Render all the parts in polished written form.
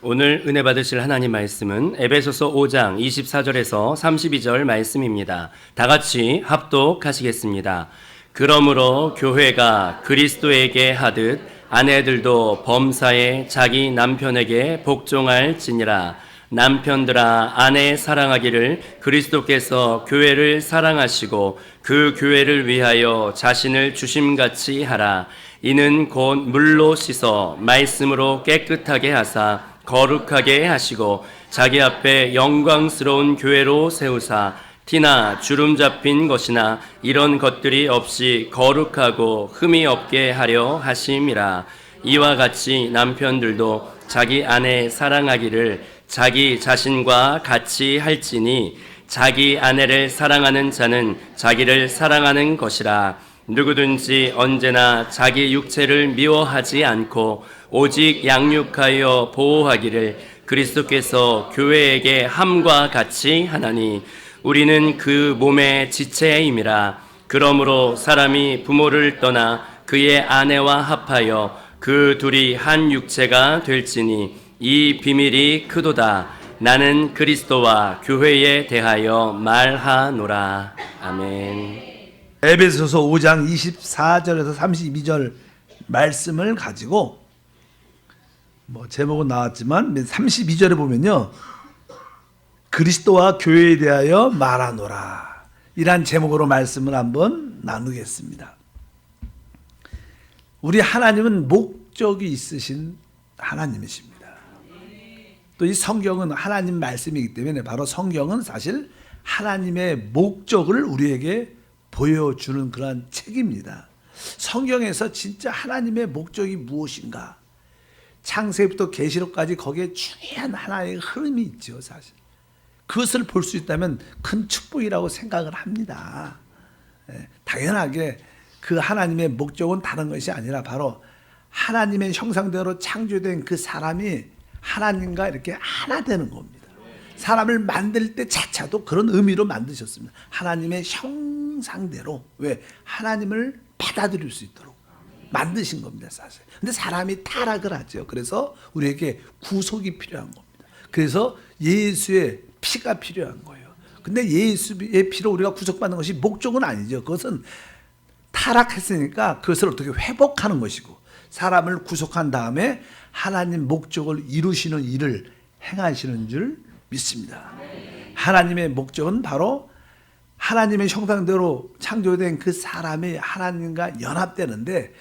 오늘 은혜 받으실 하나님 말씀은 에베소서 5장 24절에서 32절 말씀입니다. 다 같이 합독하시겠습니다. 그러므로 교회가 그리스도에게 하듯 아내들도 범사에 자기 남편에게 복종할지니라. 남편들아 아내 사랑하기를 그리스도께서 교회를 사랑하시고 그 교회를 위하여 자신을 주심같이 하라. 이는 곧 물로 씻어 말씀으로 깨끗하게 하사 거룩하게 하시고 자기 앞에 영광스러운 교회로 세우사 티나 주름 잡힌 것이나 이런 것들이 없이 거룩하고 흠이 없게 하려 하심이라. 이와 같이 남편들도 자기 아내 사랑하기를 자기 자신과 같이 할지니 자기 아내를 사랑하는 자는 자기를 사랑하는 것이라. 누구든지 언제나 자기 육체를 미워하지 않고 오직 양육하여 보호하기를 그리스도께서 교회에게 함과 같이 하나니 우리는 그 몸의 지체임이라. 그러므로 사람이 부모를 떠나 그의 아내와 합하여 그 둘이 한 육체가 될지니 이 비밀이 크도다. 나는 그리스도와 교회에 대하여 말하노라. 아멘. 에베소서 5장 24절에서 32절 말씀을 가지고 제목은 나왔지만 32절에 보면요, 그리스도와 교회에 대하여 말하노라, 이란 제목으로 말씀을 한번 나누겠습니다. 우리 하나님은 목적이 있으신 하나님이십니다. 또 이 성경은 하나님 말씀이기 때문에 바로 성경은 사실 하나님의 목적을 우리에게 보여주는 그러한 책입니다. 성경에서 진짜 하나님의 목적이 무엇인가, 창세기부터 계시록까지 거기에 중요한 하나의 흐름이 있죠. 사실 그것을 볼 수 있다면 큰 축복이라고 생각을 합니다. 당연하게 그 하나님의 목적은 다른 것이 아니라 바로 하나님의 형상대로 창조된 그 사람이 하나님과 이렇게 하나 되는 겁니다. 사람을 만들 때 자체도 그런 의미로 만드셨습니다. 하나님의 형상대로, 왜? 하나님을 받아들일 수 있도록 만드신 겁니다, 사실. 근데 사람이 타락을 하죠. 그래서 우리에게 구속이 필요한 겁니다. 그래서 예수의 피가 필요한 거예요. 근데 예수의 피로 우리가 구속받는 것이 목적은 아니죠. 그것은 타락했으니까 그것을 어떻게 회복하는 것이고, 사람을 구속한 다음에 하나님 목적을 이루시는 일을 행하시는 줄 믿습니다. 하나님의 목적은 바로 하나님의 형상대로 창조된 그 사람이 하나님과 연합되는데,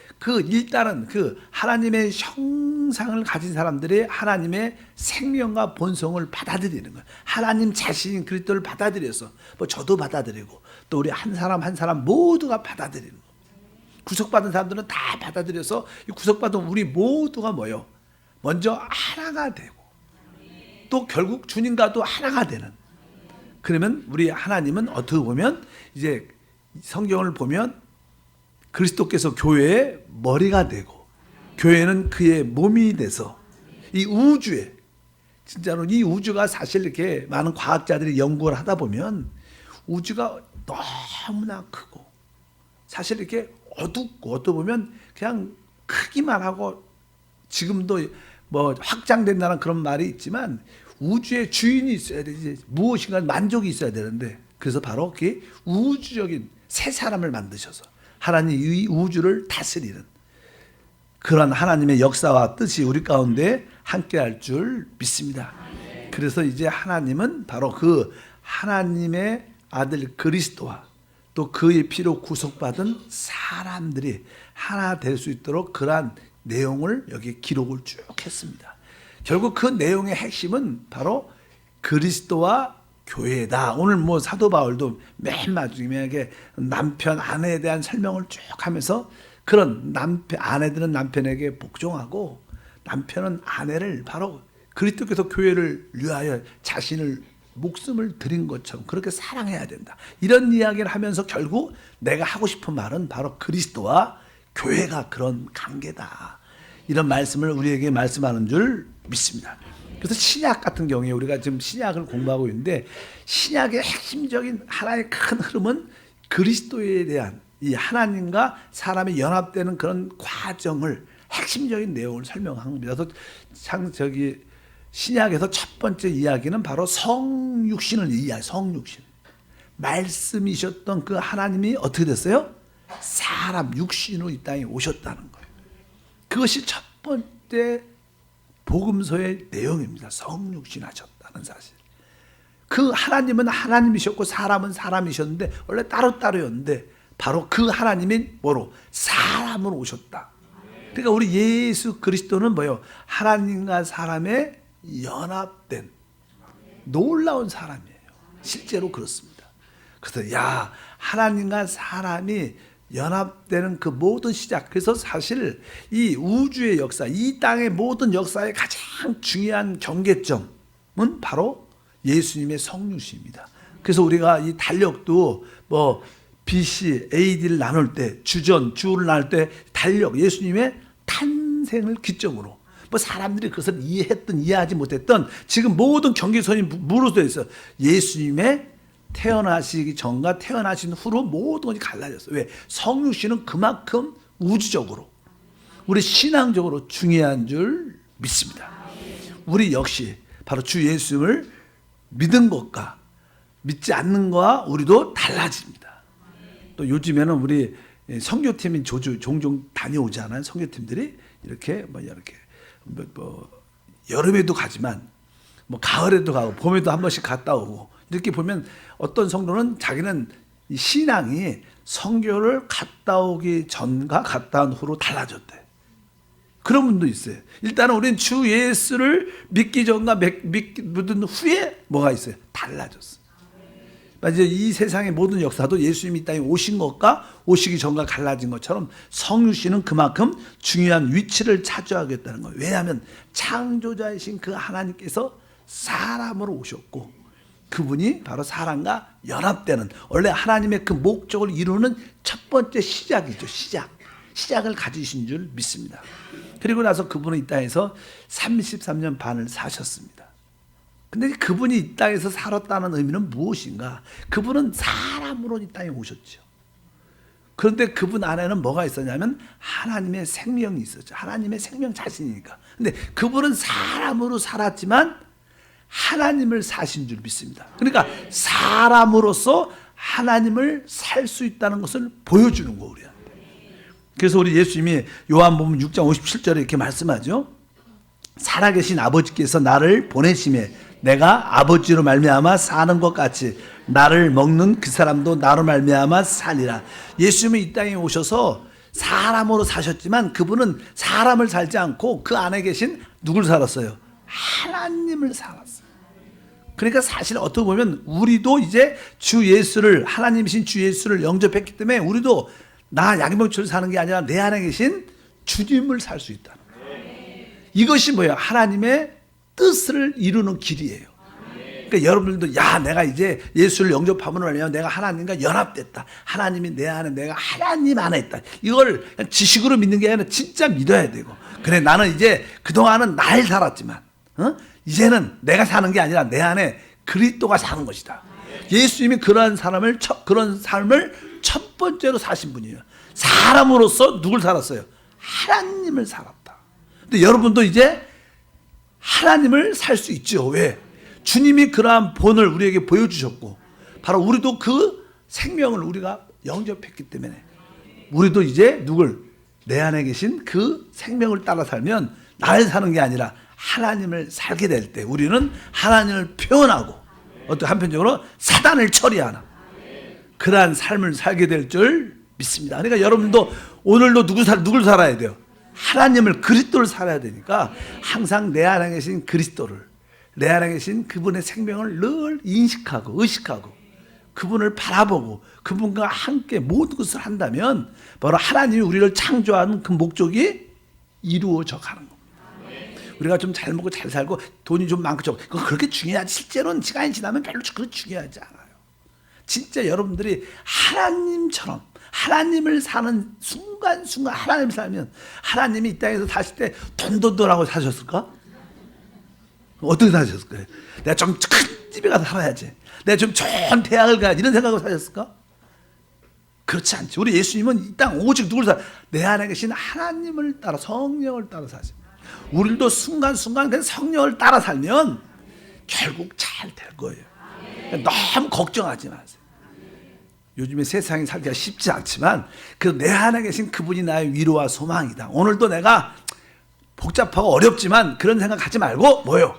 일단은 그 하나님의 형상을 가진 사람들이 하나님의 생명과 본성을 받아들이는 거예요. 하나님 자신인 그리스도를 받아들여서, 저도 받아들이고 또 우리 한 사람 모두가 받아들이는 거예요. 구속받은 사람들은 다 받아들여서 이 구속받은 우리 모두가 뭐요? 먼저 하나가 되고 또 결국 주님과도 하나가 되는. 그러면 우리 하나님은 어떻게 보면 이제 성경을 보면 그리스도께서 교회의 머리가 되고 교회는 그의 몸이 돼서 이 우주에, 진짜로 이 우주가 사실 이렇게 많은 과학자들이 연구를 하다 보면 우주가 너무나 크고 사실 이렇게 어둡고, 어떻게 보면 그냥 크기만 하고, 지금도 확장된다는 그런 말이 있지만 우주의 주인이 있어야 되지, 무엇인가 만족이 있어야 되는데, 그래서 바로 그 우주적인 새 사람을 만드셔서 하나님 이 우주를 다스리는 그런 하나님의 역사와 뜻이 우리 가운데 함께할 줄 믿습니다. 그래서 이제 하나님은 바로 그 하나님의 아들 그리스도와 또 그의 피로 구속받은 사람들이 하나 될 수 있도록 그러한 내용을 여기 기록을 쭉 했습니다. 결국 그 내용의 핵심은 바로 그리스도와 교회다. 오늘 사도 바울도 맨 마지막에 남편, 아내에 대한 설명을 쭉 하면서 그런 아내들은 남편에게 복종하고 남편은 아내를 바로 그리스도께서 교회를 위하여 자신을 목숨을 드린 것처럼 그렇게 사랑해야 된다. 이런 이야기를 하면서 결국 내가 하고 싶은 말은 바로 그리스도와 교회가 그런 관계다. 이런 말씀을 우리에게 말씀하는 줄 믿습니다. 그래서 신약 같은 경우에 우리가 지금 신약을 공부하고 있는데, 신약의 핵심적인 하나의 큰 흐름은 그리스도에 대한 이 하나님과 사람이 연합되는 그런 과정을, 핵심적인 내용을 설명한 겁니다. 그래서 신약에서 첫 번째 이야기는 바로 성육신을 이야기해요. 성육신. 말씀이셨던 그 하나님이 어떻게 됐어요? 사람 육신으로 이 땅에 오셨다는 거예요. 그것이 첫 번째 복음서의 내용입니다. 성육신 하셨다는 사실. 그 하나님은 하나님이셨고 사람은 사람이셨는데 원래 따로따로였는데 바로 그 하나님이 뭐로? 사람으로 오셨다. 그러니까 우리 예수 그리스도는 뭐예요? 하나님과 사람의 연합된 놀라운 사람이에요. 실제로 그렇습니다. 그래서 야, 하나님과 사람이 연합되는 그 모든 시작. 그래서 사실 이 우주의 역사, 이 땅의 모든 역사의 가장 중요한 경계점은 바로 예수님의 성육신입니다. 그래서 우리가 이 달력도 뭐 BC, AD를 나눌 때, 주를 나눌 때 달력, 예수님의 탄생을 기점으로 뭐 사람들이 그것을 이해했든 이해하지 못했던 지금 모든 경계선이 무로 되어 있어요. 예수님의 태어나시기 전과 태어나신 후로 모든 것이 갈라졌어요. 왜? 성육신은 그만큼 우주적으로 우리 신앙적으로 중요한 줄 믿습니다. 우리 역시 바로 주 예수님을 믿은 것과 믿지 않는 것과 우리도 달라집니다. 또 요즘에는 우리 선교팀이 종종 다녀오지 않아요? 선교팀들이 이렇게 여름에도 가지만 뭐 가을에도 가고 봄에도 한 번씩 갔다 오고 이렇게 보면 어떤 성도는 자기는 이 신앙이 선교를 갔다 오기 전과 갔다 온 후로 달라졌대. 그런 분도 있어요. 일단은 우리는 주 예수를 믿기 전과 믿은 후에 뭐가 있어요? 달라졌어. 이제 이 세상의 모든 역사도 예수님이 이 땅에 오신 것과 오시기 전과 갈라진 것처럼 성육신은 그만큼 중요한 위치를 차지하겠다는 거예요. 왜냐하면 창조자이신 그 하나님께서 사람으로 오셨고 그분이 바로 사람과 연합되는 원래 하나님의 그 목적을 이루는 첫 번째 시작이죠. 시작을 가지신 줄 믿습니다. 그리고 나서 그분은 이 땅에서 33년 반을 사셨습니다. 근데 그분이 이 땅에서 살았다는 의미는 무엇인가? 그분은 사람으로 이 땅에 오셨죠. 그런데 그분 안에는 뭐가 있었냐면 하나님의 생명이 있었죠. 하나님의 생명 자신이니까. 근데 그분은 사람으로 살았지만 하나님을 사신 줄 믿습니다. 그러니까 사람으로서 하나님을 살 수 있다는 것을 보여주는 거 우리한테. 그래서 우리 예수님이 요한복음 6장 57절에 이렇게 말씀하죠. 살아계신 아버지께서 나를 보내심에 내가 아버지로 말미암아 사는 것 같이 나를 먹는 그 사람도 나로 말미암아 사니라. 예수님이 이 땅에 오셔서 사람으로 사셨지만 그분은 사람을 살지 않고 그 안에 계신 누굴 살았어요? 하나님을 살았어요. 그러니까 사실 어떻게 보면 우리도 이제 주 예수를 하나님이신 주 예수를 영접했기 때문에 우리도 나 양명철을 사는 게 아니라 내 안에 계신 주님을 살 수 있다. 이것이 뭐예요? 하나님의 뜻을 이루는 길이에요. 그러니까 여러분들도 야 내가 이제 예수를 영접함으로 말미암아 내가 하나님과 연합됐다. 하나님이 내 안에 내가 하나님 안에 있다. 이걸 그냥 지식으로 믿는 게 아니라 진짜 믿어야 되고 그래 나는 이제 그동안은 날 살았지만 이제는 내가 사는 게 아니라 내 안에 그리스도가 사는 것이다. 예수님이 그런 삶을 첫 번째로 사신 분이에요. 사람으로서 누굴 살았어요? 하나님을 살았다. 근데 여러분도 이제 하나님을 살 수 있죠. 왜? 주님이 그러한 본을 우리에게 보여주셨고 바로 우리도 그 생명을 우리가 영접했기 때문에 우리도 이제 내 안에 계신 그 생명을 따라 살면 나를 사는 게 아니라 하나님을 살게 될 때 우리는 하나님을 표현하고 어떤 한편적으로 사단을 처리하는 그러한 삶을 살게 될 줄 믿습니다. 그러니까 여러분도 오늘도 누굴 살아야 돼요? 하나님을 그리스도를 살아야 되니까 항상 내 안에 계신 그리스도를 내 안에 계신 그분의 생명을 늘 인식하고 의식하고 그분을 바라보고 그분과 함께 모든 것을 한다면 바로 하나님이 우리를 창조하는 그 목적이 이루어져 가는 겁니다. 우리가 좀 잘 먹고 잘 살고 돈이 좀 많고 적고 그거 그렇게 중요하지 실제로는 시간이 지나면 별로 그렇게 중요하지 않아요. 진짜 여러분들이 하나님처럼 하나님을 사는 순간순간 하나님을 살면 하나님이 이 땅에서 사실 때 돈돈돈하고 사셨을까? 어떻게 사셨을까요? 내가 좀 큰 집에 가서 살아야지. 내가 좀 좋은 대학을 가야지. 이런 생각으로 사셨을까? 그렇지 않지. 우리 예수님은 이 땅 오직 누굴 내 안에 계신 하나님을 따라 성령을 따라 사십니다. 우리도 순간순간 그 성령을 따라 살면 결국 잘 될 거예요. 너무 걱정하지 마세요. 요즘에 세상이 살기가 쉽지 않지만 그 내 안에 계신 그분이 나의 위로와 소망이다. 오늘도 내가 복잡하고 어렵지만 그런 생각하지 말고 뭐요?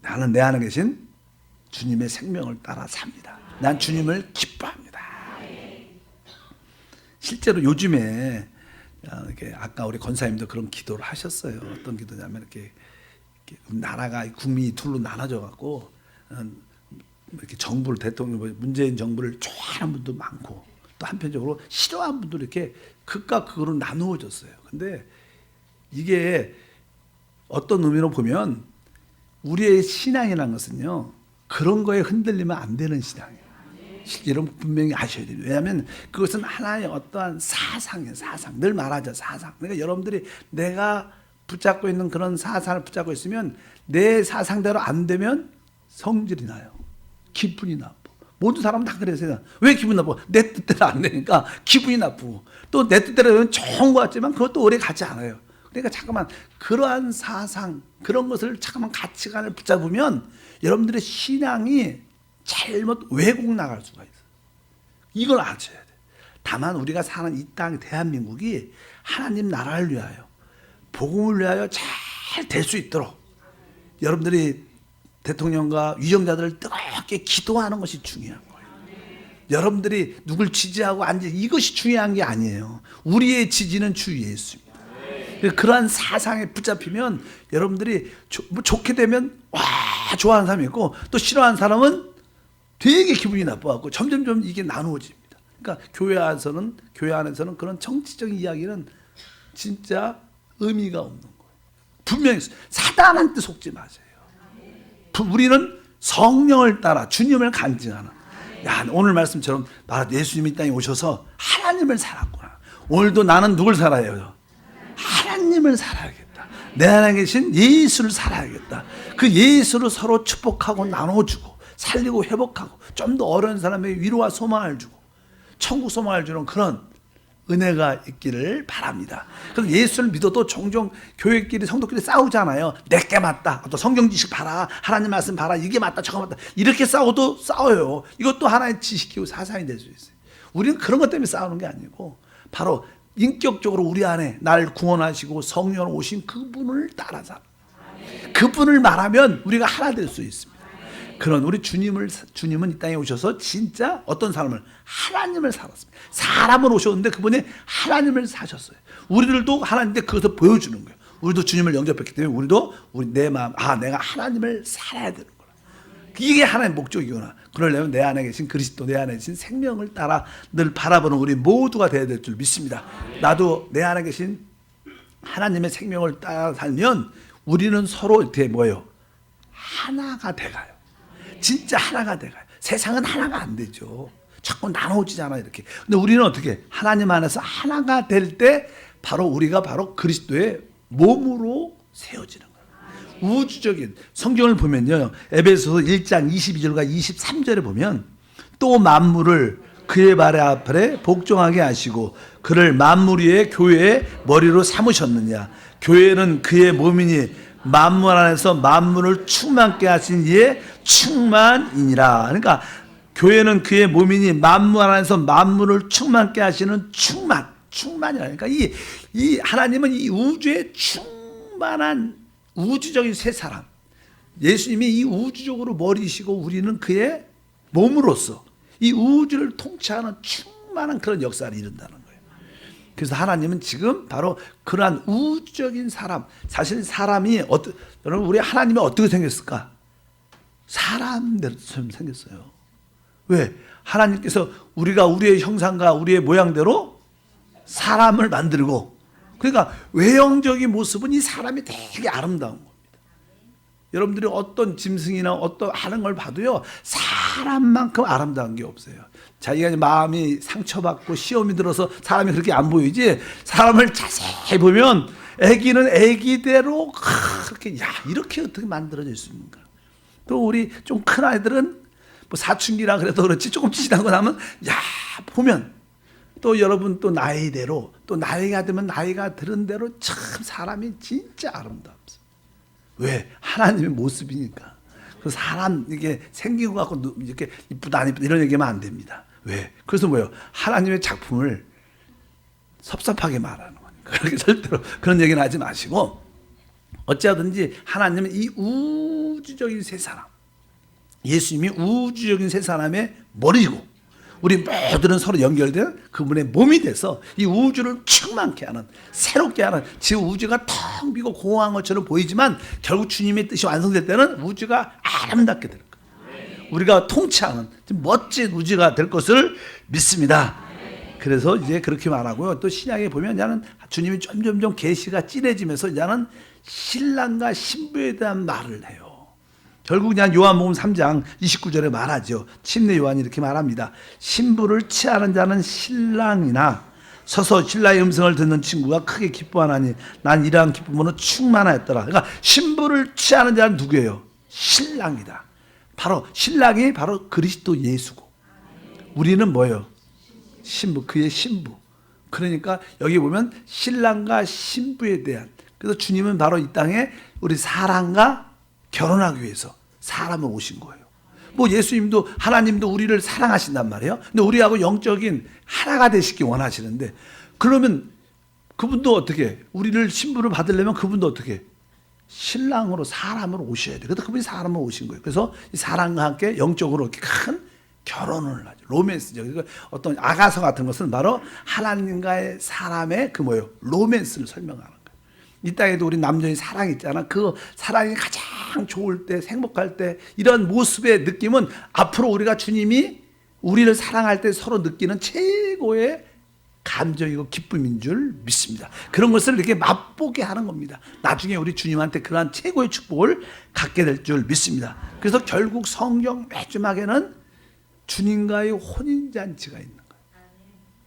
나는 내 안에 계신 주님의 생명을 따라 삽니다. 난 주님을 기뻐합니다. 실제로 요즘에 이렇게 아까 우리 권사님도 그런 기도를 하셨어요. 어떤 기도냐면 이렇게 나라가 국민이 둘로 나눠져 갖고 이렇게 정부를 대통령 문재인 정부를 좋아하는 분도 많고 또 한편적으로 싫어하는 분도 이렇게 극과 극으로 나누어졌어요. 근데 이게 어떤 의미로 보면 우리의 신앙이라는 것은요 그런 거에 흔들리면 안 되는 신앙이에요. 여러분 분명히 아셔야 돼요. 왜냐하면 그것은 하나의 어떠한 사상이에요. 사상. 늘 말하죠. 사상. 그러니까 여러분들이 내가 붙잡고 있는 그런 사상을 붙잡고 있으면 내 사상대로 안 되면 성질이 나요. 기분이 나빠. 모든 사람은 다 그래서요. 왜 기분 나빠? 내 뜻대로 안 되니까 기분이 나쁘고 또 내 뜻대로 되면 좋은 것 같지만 그것도 오래 가지 않아요. 그러니까 잠깐만 그러한 사상 그런 것을 잠깐만 가치관을 붙잡으면 여러분들의 신앙이 잘못 왜곡 나갈 수가 있어요. 이걸 아셔야 돼요. 다만 우리가 사는 이 땅 대한민국이 하나님 나라를 위하여 복음을 위하여 잘 될 수 있도록 여러분들이 대통령과 위정자들을 뜨겁게 기도하는 것이 중요한 거예요. 여러분들이 누굴 지지하고 안 지지 이것이 중요한 게 아니에요. 우리의 지지는 주 예수입니다. 그러한 사상에 붙잡히면 여러분들이 좋게 되면 와 좋아하는 사람이 있고 또 싫어하는 사람은 되게 기분이 나빠갖고 점점점 이게 나누어집니다. 그러니까 교회 안에서는 그런 정치적인 이야기는 진짜 의미가 없는 거예요. 분명히 사단한테 속지 마세요. 우리는 성령을 따라 주님을 간증하는. 야 오늘 말씀처럼 나 예수님이 이 땅에 오셔서 하나님을 살았구나. 오늘도 나는 누굴 살아요? 하나님을 살아야겠다. 내 안에 계신 예수를 살아야겠다. 그 예수를 서로 축복하고 나눠주고 살리고 회복하고 좀 더 어려운 사람에게 위로와 소망을 주고 천국 소망을 주는 그런 은혜가 있기를 바랍니다. 그래서 예수를 믿어도 종종 교회끼리 성도끼리 싸우잖아요. 내게 맞다. 또 성경 지식 봐라. 하나님 말씀 봐라. 이게 맞다. 저거 맞다. 이렇게 싸워도 싸워요. 이것도 하나의 지식이고 사상이 될 수 있어요. 우리는 그런 것 때문에 싸우는 게 아니고 바로 인격적으로 우리 안에 날 구원하시고 성령 오신 그분을 따라서 그분을 말하면 우리가 하나 될 수 있습니다. 그런 우리 주님은 이 땅에 오셔서 진짜 어떤 삶을 하나님을 살았습니다. 사람은 오셨는데 그분이 하나님을 사셨어요. 우리들도 하나님인데 그것을 보여주는 거예요. 우리도 주님을 영접했기 때문에 우리도 내 마음 내가 하나님을 살아야 되는 거라. 이게 하나의 목적이구나. 그러려면 내 안에 계신 그리스도 내 안에 계신 생명을 따라 늘 바라보는 우리 모두가 되어야 될 줄 믿습니다. 나도 내 안에 계신 하나님의 생명을 따라 살면 우리는 서로 이렇게 뭐예요? 하나가 돼가요. 진짜 하나가 돼가요. 세상은 하나가 안 되죠. 자꾸 나눠지잖아 이렇게. 근데 우리는 어떻게 하나님 안에서 하나가 될 때 바로 우리가 바로 그리스도의 몸으로 세워지는 거예요. 우주적인 성경을 보면요. 에베소서 1장 22절과 23절에 보면 또 만물을 그의 발 앞에 복종하게 하시고 그를 만물 위에 교회의 머리로 삼으셨느냐. 교회는 그의 몸이니 만물 안에서 만물을 충만케 하신 이의 충만이니라. 그러니까 교회는 그의 몸이니 만물 안에서 만물을 충만케 하시는 충만이라. 그러니까 이 하나님은 이 우주에 충만한 우주적인 새 사람. 예수님이 이 우주적으로 머리시고 우리는 그의 몸으로서 이 우주를 통치하는 충만한 그런 역사를 이룬다는 거예요. 그래서 하나님은 지금 바로 그러한 우주적인 사람, 사실 사람이 여러분 우리 하나님이 어떻게 생겼을까? 사람대로처럼 생겼어요. 왜? 하나님께서 우리가 우리의 형상과 우리의 모양대로 사람을 만들고 그러니까 외형적인 모습은 이 사람이 되게 아름다운 겁니다. 여러분들이 어떤 짐승이나 어떤 하는 걸 봐도요 사람만큼 아름다운 게 없어요. 자기가 마음이 상처받고 시험이 들어서 사람이 그렇게 안 보이지 사람을 자세히 보면 애기는 애기대로 그렇게 이렇게 어떻게 만들어질 수 있는가. 또 우리 좀 큰 아이들은 뭐 사춘기라 그래도 그렇지 조금 지나고 나면 보면 또 여러분 또 나이대로 또 나이가 들면 나이가 들은 대로 참 사람이 진짜 아름답습니다. 왜? 하나님의 모습이니까. 그 사람 이게 생긴 것 같고 이렇게 이쁘다 안 이쁘다 이런 얘기하면 안 됩니다. 왜? 그래서 뭐예요? 하나님의 작품을 섭섭하게 말하는 거니까. 그렇게 절대로 그런 얘기는 하지 마시고 어찌하든지 하나님은 이 우주적인 세 사람, 예수님이 우주적인 세 사람의 머리고 우리 모두는 서로 연결된 그분의 몸이 돼서 이 우주를 충만케 하는, 새롭게 하는, 지금 우주가 텅 비고 공허한 것처럼 보이지만 결국 주님의 뜻이 완성될 때는 우주가 아름답게 될 거예요. 우리가 통치하는 멋진 우주가 될 것을 믿습니다. 그래서 이제 그렇게 말하고요. 또 신약에 보면 이제는 주님이 점점점 계시가 진해지면서 이제는 신랑과 신부에 대한 말을 해요. 결국 그냥 요한복음 3장 29절에 말하죠. 침례 요한이 이렇게 말합니다. 신부를 취하는 자는 신랑이나 서서 신랑의 음성을 듣는 친구가 크게 기뻐하나니 난 이러한 기쁨으로 충만하였더라. 그러니까 신부를 취하는 자는 누구예요? 신랑이다. 바로 신랑이 바로 그리스도 예수고 우리는 뭐예요? 신부, 그의 신부. 그러니까 여기 보면 신랑과 신부에 대한, 그래서 주님은 바로 이 땅에 우리 사랑과 결혼하기 위해서 사람을 오신 거예요. 뭐 예수님도 하나님도 우리를 사랑하신단 말이에요. 근데 우리하고 영적인 하나가 되시기 원하시는데 그러면 그분도 어떻게 우리를 신부를 받으려면 그분도 어떻게 신랑으로 사람으로 오셔야 돼요. 그래서 그분이 사람으로 오신 거예요. 그래서 이 사랑과 함께 영적으로 이렇게 큰 결혼을 하죠. 로맨스죠. 그러니까 어떤 아가서 같은 것은 바로 하나님과의 사람의 그 뭐예요? 로맨스를 설명하는 거예요. 이 땅에도 우리 남녀의 사랑이 있잖아. 그 사랑이 가장 좋을 때, 행복할 때 이런 모습의 느낌은 앞으로 우리가 주님이 우리를 사랑할 때 서로 느끼는 최고의 감정이고 기쁨인 줄 믿습니다. 그런 것을 이렇게 맛보게 하는 겁니다. 나중에 우리 주님한테 그러한 최고의 축복을 갖게 될 줄 믿습니다. 그래서 결국 성경 마지막에는 주님과의 혼인잔치가 있는 거예요.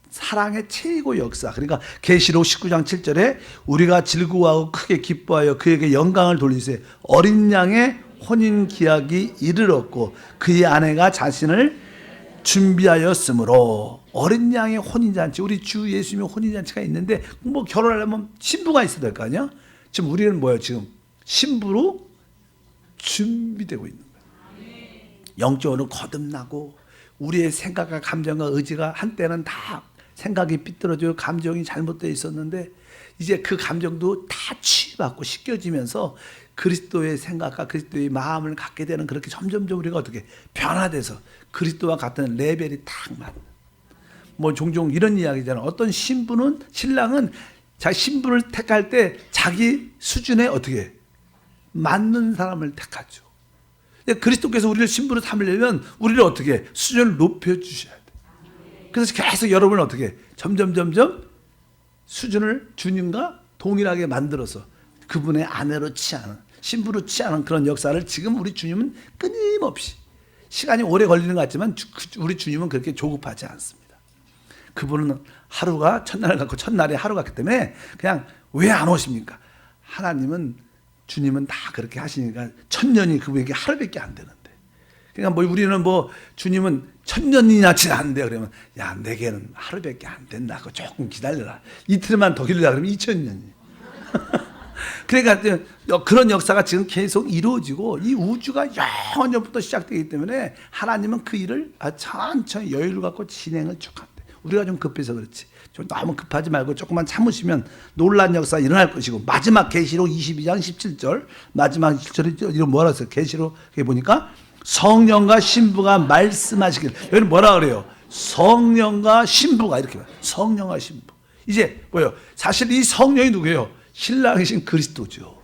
사랑의 최고 역사. 그러니까 계시록 19장 7절에 우리가 즐거워하고 크게 기뻐하여 그에게 영광을 돌리세 어린 양의 혼인 기약이 이르렀고 그의 아내가 자신을 준비하였으므로 어린 양의 혼인잔치. 우리 주 예수님의 혼인잔치가 있는데 뭐 결혼하려면 신부가 있어야 될 거 아니야? 지금 우리는 뭐예요? 지금 신부로 준비되고 있는 거예요. 영적으로 거듭나고 우리의 생각과 감정과 의지가 한때는 다 생각이 삐뚤어지고 감정이 잘못되어 있었는데 이제 그 감정도 다 치유받고 씻겨지면서 그리스도의 생각과 그리스도의 마음을 갖게 되는 그렇게 점점점 우리가 어떻게 변화돼서 그리스도와 같은 레벨이 딱 맞는. 뭐 종종 이런 이야기잖아요. 어떤 신부는 신랑은 자기 신부를 택할 때 자기 수준에 어떻게 맞는 사람을 택하죠. 그리스도께서 우리를 신부로 삼으려면 우리를 어떻게 수준을 높여주셔야 돼요. 그래서 계속 여러분을 어떻게 점점 수준을 주님과 동일하게 만들어서 그분의 아내로 취하는 신부로 취하는 그런 역사를 지금 우리 주님은 끊임없이 시간이 오래 걸리는 것 같지만 우리 주님은 그렇게 조급하지 않습니다. 그분은 하루가 첫날을 갖고 첫날이 하루 같기 때문에 그냥 왜 안 오십니까? 하나님은 주님은 다 그렇게 하시니까 천년이 그분에게 하루밖에 안 되는데 그러니까 뭐 우리는 뭐 주님은 천년이나 지났는데 그러면 야 내게는 하루밖에 안 된다. 조금 기다려라. 이틀만 더 기다리라 그러면 2000년이. 그러니까 그런 역사가 지금 계속 이루어지고 이 우주가 영원전부터 시작되기 때문에 하나님은 그 일을 천천히 여유를 갖고 진행을 쭉 한대. 우리가 좀 급해서 그렇지. 좀 너무 급하지 말고 조금만 참으시면 놀란 역사가 일어날 것이고 마지막 계시록 22장 17절 마지막 17절에 이거 뭐라 했어요? 계시록에 보니까 성령과 신부가 말씀하시길. 여기는 뭐라 그래요? 성령과 신부가 이렇게 말해요. 성령과 신부. 이제 뭐예요? 사실 이 성령이 누구예요? 신랑이신 그리스도죠.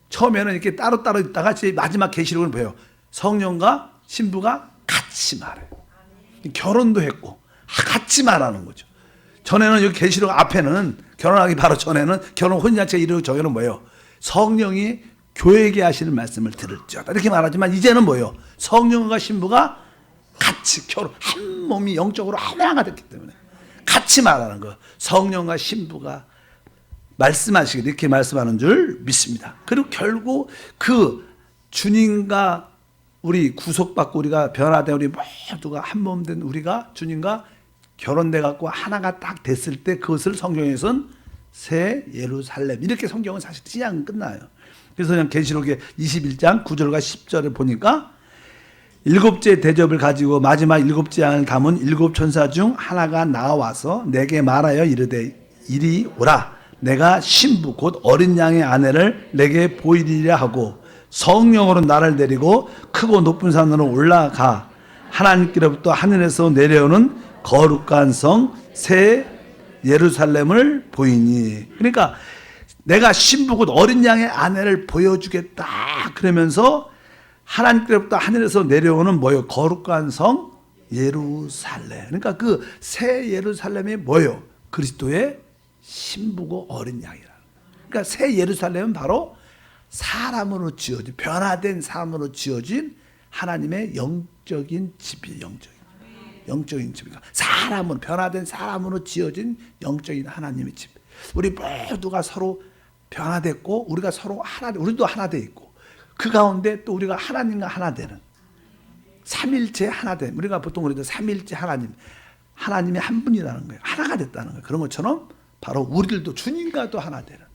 처음에는 이렇게 따로따로 있다가 마지막 계시록은 뭐예요? 성령과 신부가 같이 말해요. 결혼도 했고 같이 말하는 거죠. 전에는 여기 계시록 앞에는 결혼하기 바로 전에는 결혼 혼인잔치가 이르고 저기는 뭐예요? 성령이 교회에게 하시는 말씀을 들을지어다 이렇게 말하지만 이제는 뭐예요? 성령과 신부가 같이 결혼 한 몸이 영적으로 하나가 됐기 때문에 같이 말하는 거. 성령과 신부가 말씀하시길 이렇게 말씀하는 줄 믿습니다. 그리고 결국 그 주님과 우리 구속받고 우리가 변화된 우리 모두가 한 몸 된 우리가 주님과 결혼돼 갖고 하나가 딱 됐을 때 그것을 성경에서는 새 예루살렘 이렇게 성경은 사실 신약은 끝나요. 그래서 그냥 계시록의 21장 9절과 10절을 보니까 일곱째 대접을 가지고 마지막 일곱째 양을 담은 일곱 천사 중 하나가 나와서 내게 말하여 이르되 이리 오라. 내가 신부 곧 어린 양의 아내를 내게 보이리라 하고 성령으로 나를 데리고 크고 높은 산으로 올라가 하나님께로부터 하늘에서 내려오는 거룩한 성 새 예루살렘을 보이니. 그러니까 내가 신부 곧 어린 양의 아내를 보여주겠다 그러면서 하나님께로부터 하늘에서 내려오는 뭐요? 거룩한 성 예루살렘. 그러니까 그 새 예루살렘이 뭐요? 그리스도의 신부고 어린 양이라. 그러니까 새 예루살렘은 바로 사람으로 지어진, 변화된 사람으로 지어진 하나님의 영적인 집이에요. 영적인 집이니까 사람은 변화된 사람으로 지어진 영적인 하나님의 집. 우리 모두가 서로 변화됐고 우리가 서로 하나, 우리도 하나 돼 있고 그 가운데 또 우리가 하나님과 하나 되는 삼일체 하나 됨. 우리가 보통 우리도 삼일체 하나님이 한 분이라는 거예요. 하나가 됐다는 거예요. 그런 것처럼 바로 우리들도 주님과도 하나 되는,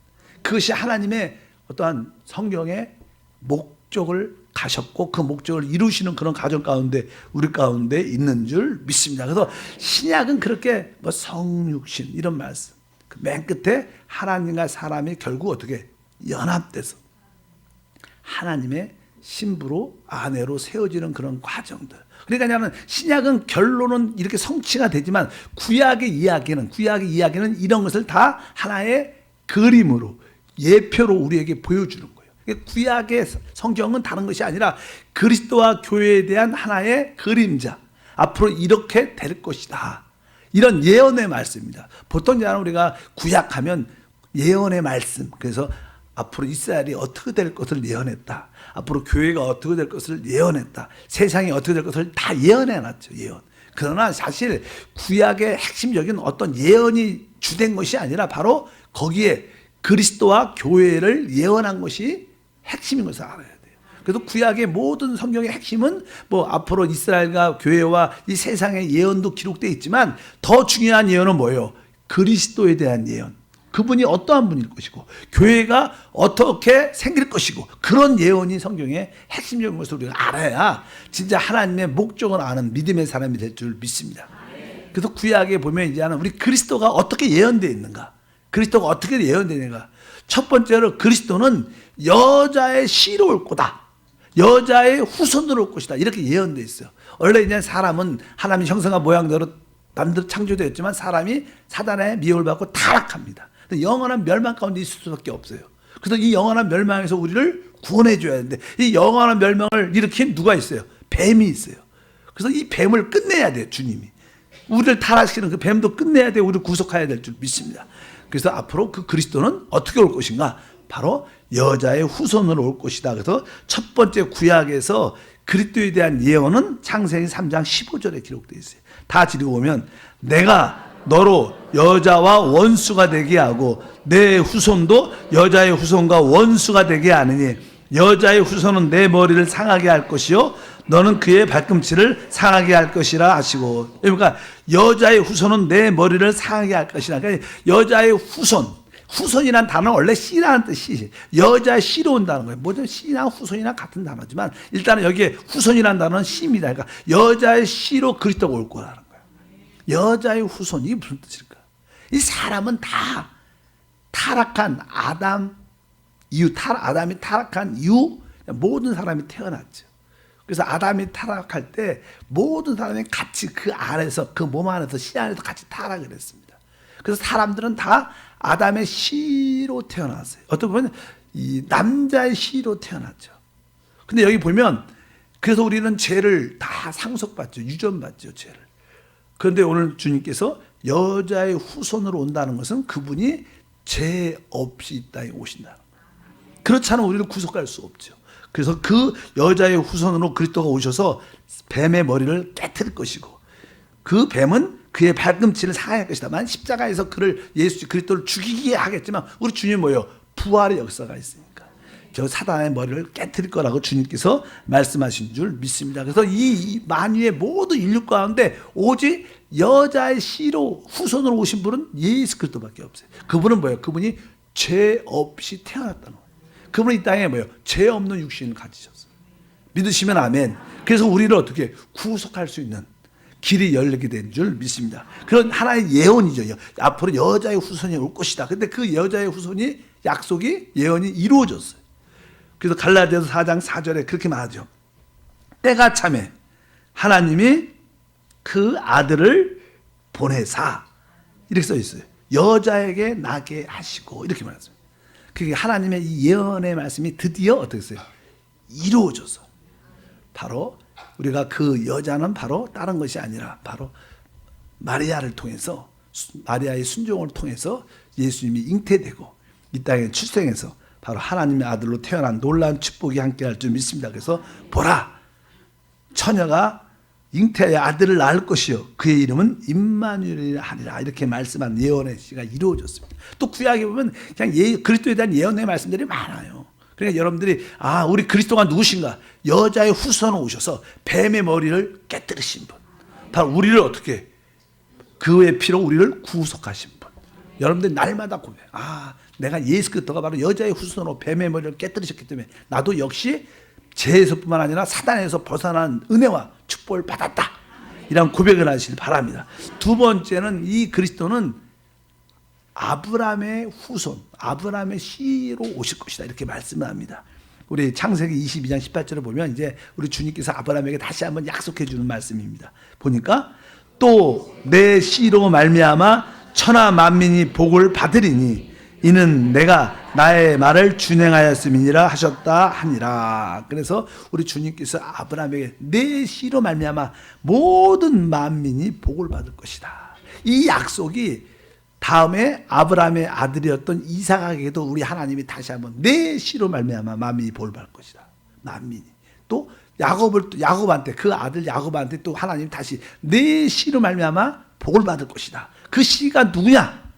그것이 하나님의 어떠한 성경의 목적을 가셨고 그 목적을 이루시는 그런 가정 가운데 우리 가운데 있는 줄 믿습니다. 그래서 신약은 그렇게 뭐 성육신 이런 말씀, 그 맨 끝에 하나님과 사람이 결국 어떻게 연합돼서 하나님의 신부로 아내로 세워지는 그런 과정들. 그러니까 신약은 결론은 이렇게 성취가 되지만 구약의 이야기는 이런 것을 다 하나의 그림으로 예표로 우리에게 보여주는 거예요. 구약의 성경은 다른 것이 아니라 그리스도와 교회에 대한 하나의 그림자, 앞으로 이렇게 될 것이다, 이런 예언의 말씀입니다. 보통 우리가 구약하면 예언의 말씀, 그래서 앞으로 이스라엘이 어떻게 될 것을 예언했다, 앞으로 교회가 어떻게 될 것을 예언했다, 세상이 어떻게 될 것을 다 예언해놨죠. 예언. 그러나 사실 구약의 핵심적인 어떤 예언이 주된 것이 아니라 바로 거기에 그리스도와 교회를 예언한 것이 핵심인 것을 알아야 돼요. 그래서 구약의 모든 성경의 핵심은 뭐 앞으로 이스라엘과 교회와 이 세상의 예언도 기록되어 있지만 더 중요한 예언은 뭐예요? 그리스도에 대한 예언. 그분이 어떠한 분일 것이고 교회가 어떻게 생길 것이고, 그런 예언이 성경의 핵심적인 것을 우리가 알아야 진짜 하나님의 목적을 아는 믿음의 사람이 될 줄 믿습니다. 그래서 구약에 보면 이제는 우리 그리스도가 어떻게 예언되어 있는가, 그리스도가 어떻게 예언되는가. 첫 번째로 그리스도는 여자의 씨로 올 거다, 여자의 후손으로 올 것이다, 이렇게 예언되어 있어요. 원래 이제 사람은 하나님의 형상과 모양대로 창조되었지만 사람이 사단의 미혹을 받고 타락합니다. 영원한 멸망 가운데 있을 수밖에 없어요. 그래서 이 영원한 멸망에서 우리를 구원해 줘야 되는데 이 영원한 멸망을 일으킨 누가 있어요? 뱀이 있어요. 그래서 이 뱀을 끝내야 돼요. 주님이 우리를 타락시키는 그 뱀도 끝내야 돼요. 우리를 구속해야 될 줄 믿습니다. 그래서 앞으로 그 그리스도는 어떻게 올 것인가? 바로 여자의 후손으로 올 것이다. 그래서 첫 번째 구약에서 그리스도에 대한 예언은 창세기 3장 15절에 기록되어 있어요. 다 읽어보면 내가 너로 여자와 원수가 되게 하고 내 후손도 여자의 후손과 원수가 되게 하느니 여자의 후손은 내 머리를 상하게 할 것이요 너는 그의 발꿈치를 상하게 할 것이라 하시고. 그러니까 여자의 후손은 내 머리를 상하게 할 것이라. 그러니까 여자의 후손이란 단어는 원래 씨라는 뜻이 여자의 씨로 온다는 거예요. 뭐죠? 씨나 후손이나 같은 단어지만 일단은 여기에 후손이라는 단어는 씨입니다. 그러니까 여자의 씨로 그리스도가 올 거라는 거예요. 여자의 후손, 이게 무슨 뜻일까? 이 사람은 다 타락한 아담이 타락한 이후 모든 사람이 태어났죠. 그래서 아담이 타락할 때 모든 사람이 같이 그 안에서, 그 몸 안에서, 씨 안에서 같이 타락을 했습니다. 그래서 사람들은 다 아담의 씨로 태어났어요. 어떻게 보면 이 남자의 씨로 태어났죠. 근데 여기 보면 그래서 우리는 죄를 다 상속받죠. 유전받죠, 죄를. 그런데 오늘 주님께서 여자의 후손으로 온다는 것은 그분이 죄 없이 이 땅에 오신다는 거예요. 그렇지 않으면 우리를 구속할 수 없죠. 그래서 그 여자의 후손으로 그리스도가 오셔서 뱀의 머리를 깨트릴 것이고 그 뱀은 그의 발꿈치를 상하게 할 것이다. 만 십자가에서 그리스도를 죽이게 하겠지만 우리 주님 뭐예요? 부활의 역사가 있으니까 저 사단의 머리를 깨뜨릴 거라고 주님께서 말씀하신 줄 믿습니다. 그래서 이 만유의 모든 인류 가운데 오직 여자의 씨로 후손으로 오신 분은 예수 그리스도밖에 없어요. 그분은 뭐예요? 그분이 죄 없이 태어났다는 거예요. 그분은 이 땅에 뭐예요? 죄 없는 육신을 가지셨어요. 믿으시면 아멘. 그래서 우리를 어떻게 구속할 수 있는 길이 열리게 된 줄 믿습니다. 그런 하나의 예언이죠. 앞으로 여자의 후손이 올 것이다. 근데 그 여자의 후손이 약속이 예언이 이루어졌어요. 그래서 갈라디아서 4장 4절에 그렇게 말하죠. 때가 참에 하나님이 그 아들을 보내사 이렇게 써 있어요. 여자에게 나게 하시고 이렇게 말했어요. 그게 하나님의 이 예언의 말씀이 드디어 어떻게 했어요? 이루어져서 바로 우리가 그 여자는 바로 다른 것이 아니라 바로 마리아를 통해서 마리아의 순종을 통해서 예수님이 잉태되고 이 땅에 출생해서 바로 하나님의 아들로 태어난 놀라운 축복이 함께할 줄 믿습니다. 그래서 보라 처녀가 잉태의 아들을 낳을 것이요 그의 이름은 임마누엘이라 하리라 이렇게 말씀한 예언의 시가 이루어졌습니다. 또 구약에 보면 그냥 그리스도에 대한 예언의 말씀들이 많아요. 그러니까 여러분들이 우리 그리스도가 누구신가? 여자의 후손으로 오셔서 뱀의 머리를 깨뜨리신 분. 바로 우리를 어떻게 그의 피로 우리를 구속하신 분. 여러분들 날마다 고백. 내가 예수 그리스도가 바로 여자의 후손으로 뱀의 머리를 깨뜨리셨기 때문에 나도 역시 죄에서뿐만 아니라 사단에서 벗어난 은혜와 축복을 받았다. 이런 고백을 하시길 바랍니다. 두 번째는 이 그리스도는 아브라함의 후손, 아브라함의 씨로 오실 것이다. 이렇게 말씀을 합니다. 우리 창세기 22장 18절에 보면 이제 우리 주님께서 아브라함에게 다시 한번 약속해 주는 말씀입니다. 보니까 또 내 씨로 말미암아 천하 만민이 복을 받으리니 이는 내가 나의 말을 준행하였음이니라 하셨다 하니라. 그래서 우리 주님께서 아브라함에게 내 씨로 말미암아 모든 만민이 복을 받을 것이다. 이 약속이 다음에 아브라함의 아들이었던 이삭에게도 우리 하나님이 다시 한번 내 씨로 말미암아 만민이 복을 받을 것이다. 만민이 또 야곱한테 그 아들 야곱한테 또 하나님 다시 내 씨로 말미암아 복을 받을 것이다. 그 씨가 누구냐?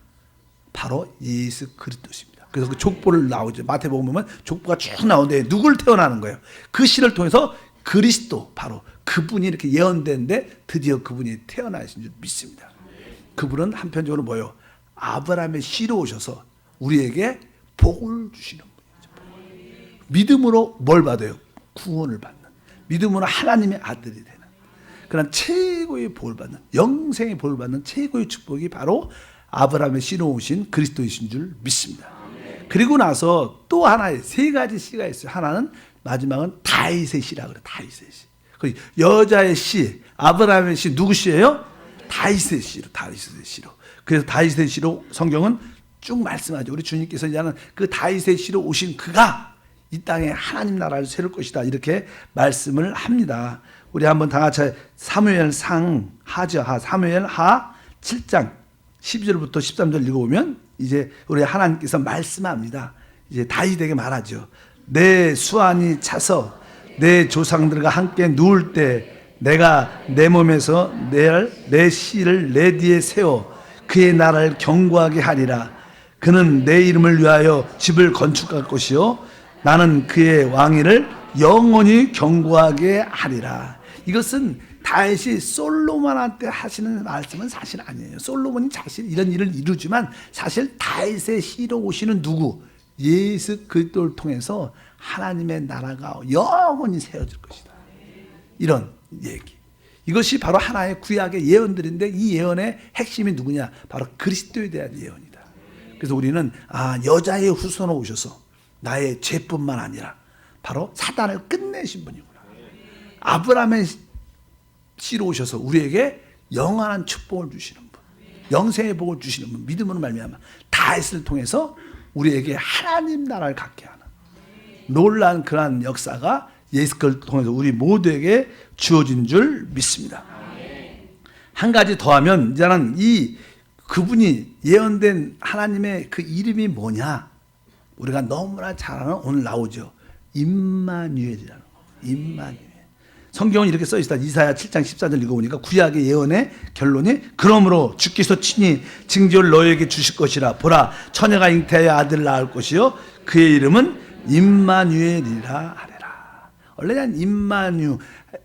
바로 예수 그리스도십니다. 그래서 그 족보를 나오죠. 마태복음 보면 족보가 쭉 나오는데 누굴 태어나는 거예요? 그 씨를 통해서 그리스도 바로 그분이 이렇게 예언되는데 드디어 그분이 태어나신 줄 믿습니다. 그분은 한편적으로 뭐예요? 아브라함의 씨로 오셔서 우리에게 복을 주시는 분이죠. 믿음으로 뭘 받아요? 구원을 받는. 믿음으로 하나님의 아들이 되는. 그런 최고의 복을 받는, 영생의 복을 받는 최고의 축복이 바로 아브라함의 씨로 오신 그리스도이신 줄 믿습니다. 그리고 나서 또 하나의 세 가지 씨가 있어요. 하나는 마지막은 다윗의 씨라 그래요. 다윗의 씨. 그 여자의 씨, 아브라함의 씨 누구 씨예요? 다윗의 씨로, 다윗의 씨로. 그래서 다윗의 씨로 성경은 쭉 말씀하죠. 우리 주님께서 이제는 그 다윗의 씨로 오신 그가 이 땅에 하나님 나라를 세울 것이다. 이렇게 말씀을 합니다. 우리 한번 다 같이 사무엘상 하죠. 사무엘 하 7장 12절부터 13절 읽어보면 이제 우리 하나님께서 말씀합니다. 이제 다윗에게 말하죠. 내 수완이 차서 내 조상들과 함께 누울 때 내가 내 몸에서 내 씨를 내 뒤에 세워 그의 나라를 견고하게 하리라. 그는 내 이름을 위하여 집을 건축할 것이요 나는 그의 왕위를 영원히 견고하게 하리라. 이것은 다윗이 솔로몬한테 하시는 말씀은 사실 아니에요. 솔로몬이 사실 이런 일을 이루지만 사실 다윗의 씨로 오시는 누구? 예수 그리스도를 통해서 하나님의 나라가 영원히 세워질 것이다. 이런 얘기. 이것이 바로 하나의 구약의 예언들인데 이 예언의 핵심이 누구냐? 바로 그리스도에 대한 예언이다. 그래서 우리는 여자의 후손으로 오셔서 나의 죄뿐만 아니라 바로 사단을 끝내신 분이구나. 아브라함의 씨로 오셔서 우리에게 영원한 축복을 주시는 분, 영생의 복을 주시는 분, 믿음으로 말미암아 다윗을 통해서 우리에게 하나님 나라를 갖게 하는 놀라운 그러한 역사가 예수 그리스도를 통해서 우리 모두에게 주어진 줄 믿습니다. 한 가지 더하면 이제는 이 그분이 예언된 하나님의 그 이름이 뭐냐? 우리가 너무나 잘 아는 오늘 나오죠. 임마누엘이라는 거. 임마누엘. 성경은 이렇게 써 있다. 이사야 7장 14절 읽어보니까 구약의 예언의 결론이 그러므로 주께서 친히 징조를 너에게 주실 것이라. 보라 처녀가 잉태하여 아들을 낳을 것이요 그의 이름은 임마누엘이라 하리라. 원래는 임마누엘,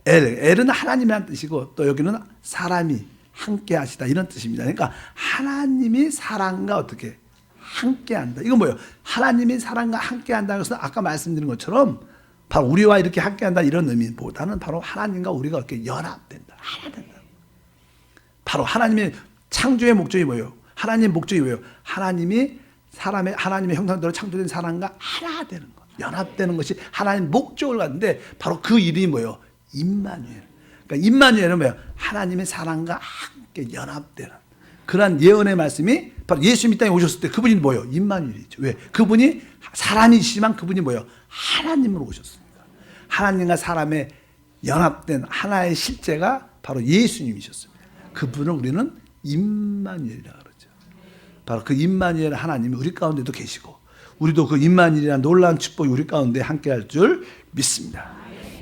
엘은 하나님이라는 뜻이고 또 여기는 사람이 함께 하시다 이런 뜻입니다. 그러니까 하나님이 사람과 어떻게 함께 한다. 이건 뭐예요? 하나님이 사람과 함께 한다는 것은 아까 말씀드린 것처럼 바로 우리와 이렇게 함께 한다 이런 의미보다는 바로 하나님과 우리가 이렇게 연합된다. 하나 된다. 바로 하나님의 창조의 목적이 뭐예요? 하나님의 목적이 뭐예요? 하나님이 하나님의 형상대로 창조된 사람과 하나 되는 것. 연합되는 것이 하나님의 목적을 갖는데 바로 그 이름이 뭐예요? 임마누엘. 그러니까 임마누엘은 뭐예요? 하나님의 사랑과 함께 연합되는 그러한 예언의 말씀이 바로 예수님이 땅에 오셨을 때 그분이 뭐예요? 임마누엘이죠. 왜? 그분이 사람이시지만 그분이 뭐예요? 하나님으로 오셨습니다. 하나님과 사람의 연합된 하나의 실제가 바로 예수님이셨습니다. 그분을 우리는 임마누엘이라 그러죠. 바로 그 임마누엘 하나님이 우리 가운데도 계시고 우리도 그 임마누엘이라는 놀라운 축복이 우리 가운데 함께할 줄 믿습니다.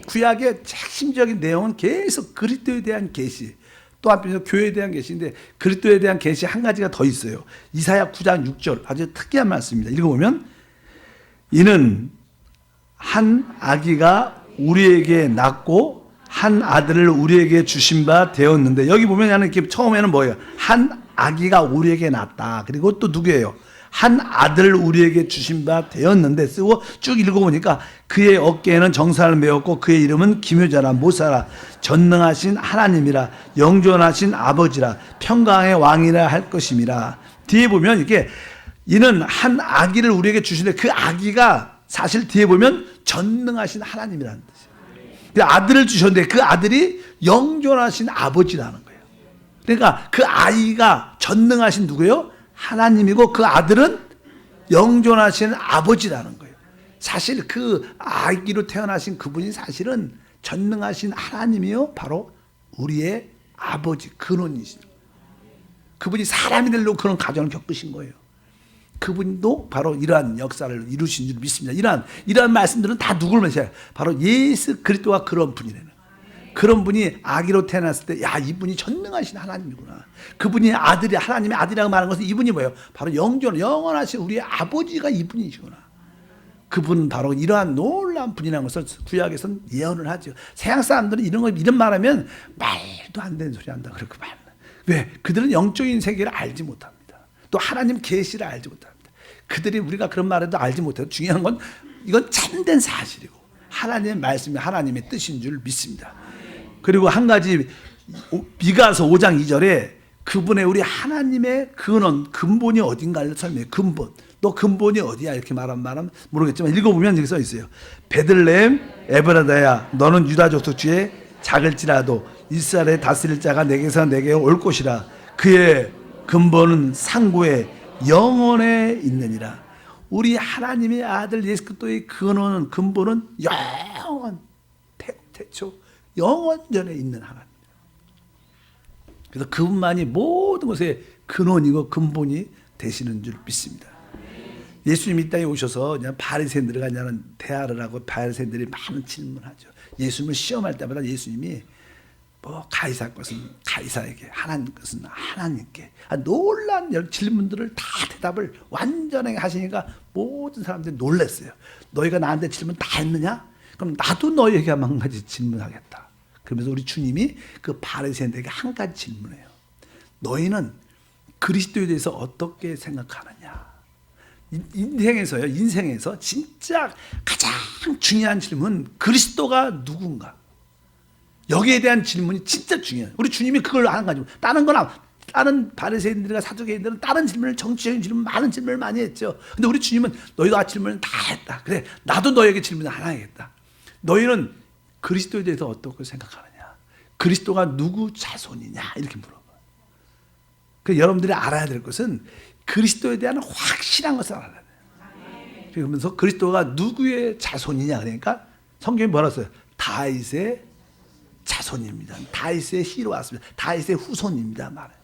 구약의 핵심적인 내용은 계속 그리스도에 대한 계시, 또 한편에서 교회에 대한 계시인데 그리스도에 대한 계시 한 가지가 더 있어요. 이사야 9장 6절 아주 특이한 말씀입니다. 읽어보면 이는 한 아기가 우리에게 낳고 한 아들을 우리에게 주신 바 되었는데 여기 보면 이렇게 처음에는 뭐예요? 한 아기가 우리에게 낳았다. 그리고 또 누구예요? 한 아들을 우리에게 주신 바 되었는데 쓰고 쭉 읽어보니까 그의 어깨에는 정사를 메었고 그의 이름은 기묘자라 모사라 전능하신 하나님이라 영존하신 아버지라 평강의 왕이라 할 것임이라. 뒤에 보면 이렇게 이는 한 아기를 우리에게 주시는데 그 아기가 사실 뒤에 보면 전능하신 하나님이라는 뜻이에요. 그 아들을 주셨는데 그 아들이 영존하신 아버지라는 거예요. 그러니까 그 아이가 전능하신 누구예요? 하나님이고 그 아들은 영존하신 아버지라는 거예요. 사실 그 아기로 태어나신 그분이 사실은 전능하신 하나님이요. 바로 우리의 아버지 근원이시죠. 그분이 사람이 되려고 그런 과정을 겪으신 거예요. 그분도 바로 이러한 역사를 이루신 줄 믿습니다. 이러한 말씀들은 다 누굴 말해요? 바로 예수 그리스도가 그런 분이라는 거예요. 그런 분이 아기로 태어났을 때, 야, 이분이 전능하신 하나님이구나. 그분이 아들이, 하나님의 아들이라고 말하는 것은 이분이 뭐예요? 바로 영원하신 우리의 아버지가 이분이시구나. 그분은 바로 이러한 놀라운 분이라는 것을 구약에서는 예언을 하죠. 서양 사람들은 이런 말하면 말도 안 되는 소리 한다. 그렇게 말. 왜? 그들은 영적인 세계를 알지 못합니다. 또 하나님 계시를 알지 못합니다. 그들이 우리가 그런 말해도 알지 못해도 중요한 건 이건 참된 사실이고 하나님의 말씀이 하나님의 뜻인 줄 믿습니다. 그리고 한 가지 미가서 5장 2절에 그분의 우리 하나님의 근본이 어딘가를 설명해요. 또 근본이 어디야 이렇게 말하면 모르겠지만 읽어보면 여기 써 있어요. 베들레헴 에브라다야 너는 유다 족속 중에 작을지라도 이스라엘의 다스릴 자가 내게서 내게 올 것이라. 그의 근본은 상고의 영원에 있느니라. 우리 하나님의 아들 예수 그리스도의 근본은 영원 태초 영원전에 있는 하나님. 그래서 그분만이 모든 것의 근원이고 근본이 되시는 줄 믿습니다. 예수님이 이 땅에 오셔서 그냥 바리새인들과 그냥 대화를 하고 바리새인들이 많은 질문하죠. 예수님을 시험할 때마다 예수님이 뭐 가이사 것은 가이사에게, 하나님 것은 하나님께 놀라운 질문들을 다 대답을 완전하게 하시니까 모든 사람들이 놀랐어요. 너희가 나한테 질문 다 했느냐? 그럼 나도 너희에게 한 가지 질문하겠다. 그러면서 우리 주님이 그 바리새인들에게 한 가지 질문해요. 너희는 그리스도에 대해서 어떻게 생각하느냐? 인생에서 진짜 가장 중요한 질문은 그리스도가 누군가? 여기에 대한 질문이 진짜 중요해요. 우리 주님이 그걸 안 가지고 다른 바리새인들과 사두개인들은 다른 질문을 정치적인 질문 많은 질문을 많이 했죠. 근데 우리 주님은 너희가 질문을 다 했다. 그래 나도 너에게 질문을 하나 하겠다. 너희는 그리스도에 대해서 어떻게 생각하느냐? 그리스도가 누구 자손이냐? 이렇게 물어봐요. 그래서 여러분들이 알아야 될 것은 그리스도에 대한 확실한 것을 알아야 돼요. 그러면서 그리스도가 누구의 자손이냐? 그러니까 성경이 뭐라 써요? 다윗의 자손입니다. 다윗의 씨로 왔습니다. 다윗의 후손입니다. 말해요.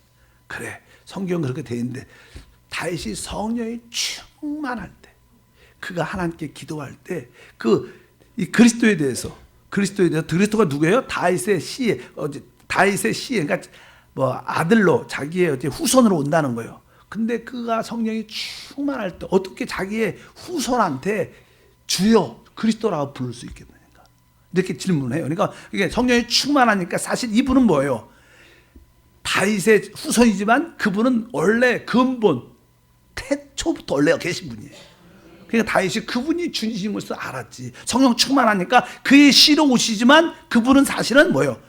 그래 성경은 그렇게 되어 있는데 다윗이 성령이 충만할 때 그가 하나님께 기도할 때 이 그리스도에 대해서 그리스도가 누구예요? 다윗의 씨 그러니까 뭐 아들로 자기의 후손으로 온다는 거예요. 근데 그가 성령이 충만할 때 어떻게 자기의 후손한테 주여 그리스도라고 부를 수 있겠느냐? 이렇게 질문해요. 그러니까 이게 성령이 충만하니까 사실 이분은 뭐예요? 다윗의 후손이지만 그분은 원래 근본 태초부터 원래 계신 분이에요. 그러니까 다윗이 그분이 주님인 것을 알았지. 성령 충만하니까 그의 씨로 오시지만 그분은 사실은 뭐예요?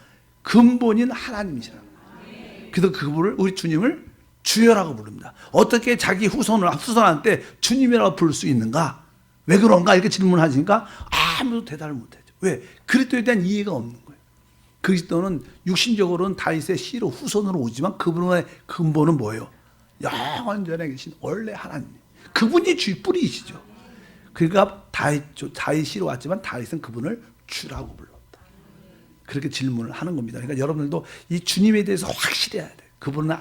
근본인 하나님이시라는 거예요. 그래서 그분을 우리 주님을 주여라고 부릅니다. 어떻게 자기 후손한테 주님이라고 부를 수 있는가? 왜 그런가? 이렇게 질문하시니까 아무도 대답을 못하죠. 왜? 그리스도에 대한 이해가 없는 거예요. 그리스도는 육신적으로는 다윗의 씨로 후손으로 오지만 그분의 근본은 뭐예요? 영원전에 계신 원래 하나님. 그분이 주의 뿌리이시죠. 그러니까 다윗 씨로 왔지만 다윗은 그분을 주라고 불렀다. 그렇게 질문을 하는 겁니다. 그러니까 여러분들도 이 주님에 대해서 확실해야 돼요. 그분은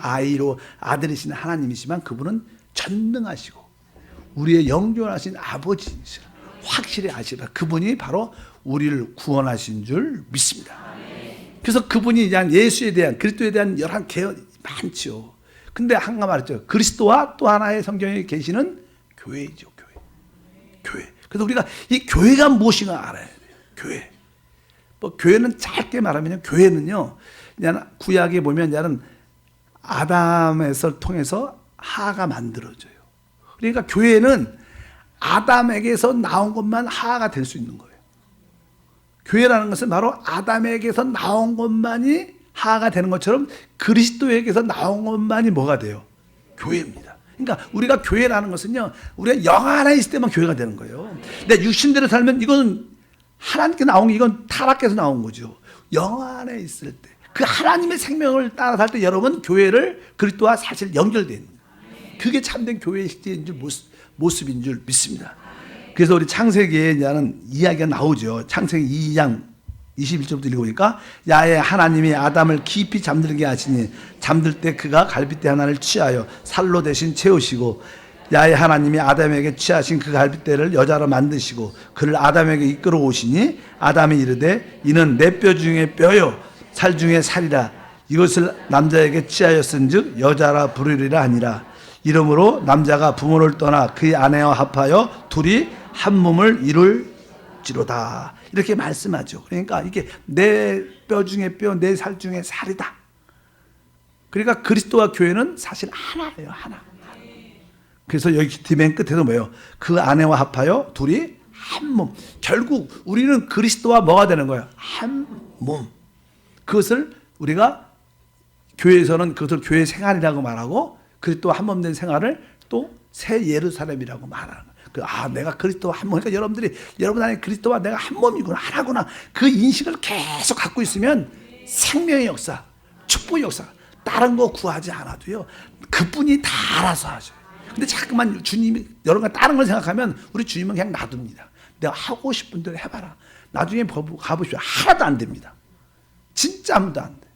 아들이신 하나님이시지만 그분은 전능하시고 우리의 영존하신 아버지이시라. 확실히 아시라. 그분이 바로 우리를 구원하신 줄 믿습니다. 그래서 그분이 그냥 예수에 대한 그리스도에 대한 여러 개혁이 많죠. 근데 한가 말했죠. 그리스도와 또 하나의 성경에 계시는 교회이죠. 교회. 그래서 우리가 이 교회가 무엇인가 알아야 돼요. 교회. 뭐 교회는 짧게 말하면 교회는요. 그냥 구약에 보면 그냥 아담에서 통해서 하가 만들어져요. 그러니까 교회는 아담에게서 나온 것만 하가 될 수 있는 거예요. 교회라는 것은 바로 아담에게서 나온 것만이 하가 되는 것처럼 그리스도에게서 나온 것만이 뭐가 돼요? 교회입니다. 그러니까 우리가 교회라는 것은요, 우리가 영 안에 있을 때만 교회가 되는 거예요. 근데 육신대로 살면 이건 하나님께 나온 게 이건 타락해서 나온 거죠. 영 안에 있을 때, 그 하나님의 생명을 따라 살 때 여러분 교회를 그리스도와 사실 연결되어 있는 거예요. 그게 참된 교회의 실제인 줄 모습인 줄 믿습니다. 그래서 우리 창세기에 대한 이야기가 나오죠. 창세기 2장 21절부터 읽어보니까 야외 하나님이 아담을 깊이 잠들게 하시니 잠들 때 그가 갈빗대 하나를 취하여 살로 대신 채우시고 야외 하나님이 아담에게 취하신 그 갈빗대를 여자로 만드시고 그를 아담에게 이끌어 오시니 아담이 이르되 이는 내 뼈 중에 뼈요 살 중에 살이라 이것을 남자에게 취하였은즉 여자라 부르리라 하니라. 이러므로 남자가 부모를 떠나 그의 아내와 합하여 둘이 한 몸을 이룰지로다. 이렇게 말씀하죠. 그러니까 이게 내 뼈 중에 뼈, 내 살 중에 살이다. 그러니까 그리스도와 교회는 사실 하나예요. 하나. 그래서 여기 맨 끝에도 뭐예요? 그 아내와 합하여 둘이 한 몸. 결국 우리는 그리스도와 뭐가 되는 거예요? 한 몸. 그것을 우리가 교회에서는 그것을 교회 생활이라고 말하고 그리스도와 한 몸 된 생활을 또 새 예루살렘이라고 말하는 거예요. 내가 그리스도와 한 몸. 그러니까 여러분 안에 그리스도와 내가 한 몸이구나, 하나구나. 그 인식을 계속 갖고 있으면 생명의 역사, 축복의 역사, 다른 거 구하지 않아도요. 그분이 다 알아서 하셔요. 근데 자꾸만 주님이 여러 가지 다른 걸 생각하면 우리 주님은 그냥 놔둡니다. 내가 하고 싶은 대로 해봐라. 나중에 가보십시오. 하나도 안 됩니다. 진짜 아무도 안 돼.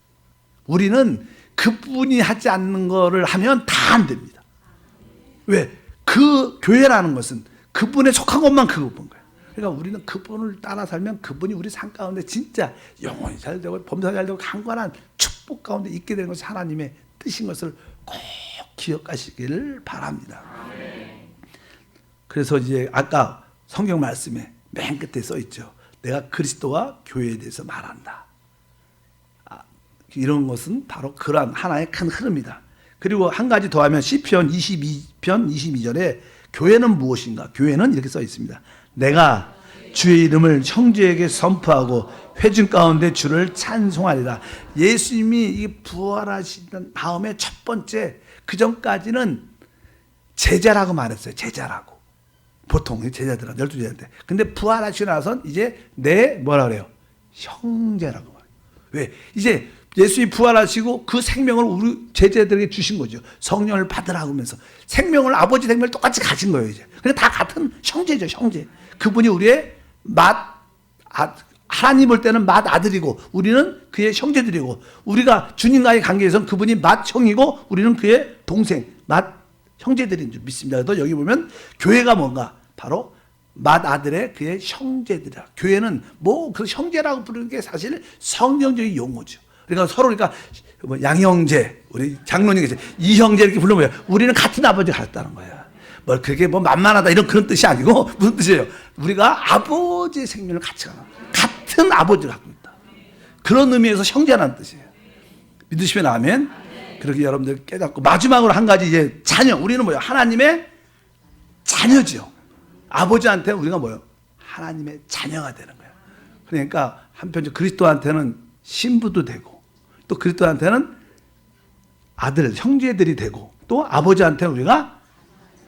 우리는 그분이 하지 않는 거를 하면 다 안 됩니다. 왜? 그 교회라는 것은 그분에 속한 것만 그분 거예요. 그러니까 우리는 그분을 따라 살면 그분이 우리 삶 가운데 진짜 영원히 잘 되고 범사 잘 되고 강건한 축복 가운데 있게 되는 것이 하나님의 뜻인 것을 꼭 기억하시기를 바랍니다. 그래서 이제 아까 성경 말씀에 맨 끝에 써 있죠. 내가 그리스도와 교회에 대해서 말한다. 이런 것은 바로 그러한 하나의 큰 흐름이다. 그리고 한 가지 더하면 시편 22편 22절에 교회는 무엇인가? 교회는 이렇게 써 있습니다. 내가 주의 이름을 형제에게 선포하고 회중 가운데 주를 찬송하리라. 예수님이 이 부활하신 다음에 첫 번째, 그 전까지는 제자라고 말했어요. 제자라고. 보통 제자들은 12제자인데. 근데 부활하시고 나선 이제 뭐라 그래요? 형제라고 말해요. 왜? 이제 예수님이 부활하시고 그 생명을 우리 제자들에게 주신 거죠. 성령을 받으라고 하면서 생명을, 아버지 생명을 똑같이 가진 거예요. 이제. 근데 다 같은 형제죠. 형제. 그분이 우리의 하나님 볼 때는 맏아들이고 우리는 그의 형제들이고, 우리가 주님과의 관계에서는 그분이 맏형이고 우리는 그의 동생, 맏형제들인 줄 믿습니다. 그래서 여기 보면 교회가 뭔가 바로 맏아들의 그의 형제들이라. 교회는 그 형제라고 부르는 게 사실 성경적인 용어죠. 그러니까 서로 양형제, 우리 장로님 계세요. 이형제 이렇게 부르면 우리는 같은 아버지가 같다는 거야. 뭐 그게 뭐 만만하다 이런 그런 뜻이 아니고 무슨 뜻이에요? 우리가 아버지의 생명을 같이 가는 같은 아버지를 갖고 있다. 그런 의미에서 형제라는 뜻이에요. 믿으시면 아멘. 그렇게 여러분들 깨닫고 마지막으로 한 가지 이제 자녀. 우리는 뭐예요? 하나님의 자녀지요. 아버지한테 우리가 뭐예요? 하나님의 자녀가 되는 거예요. 그러니까 한편적으로 그리스도한테는 신부도 되고 또 그리스도한테는 아들, 형제들이 되고 또 아버지한테는 우리가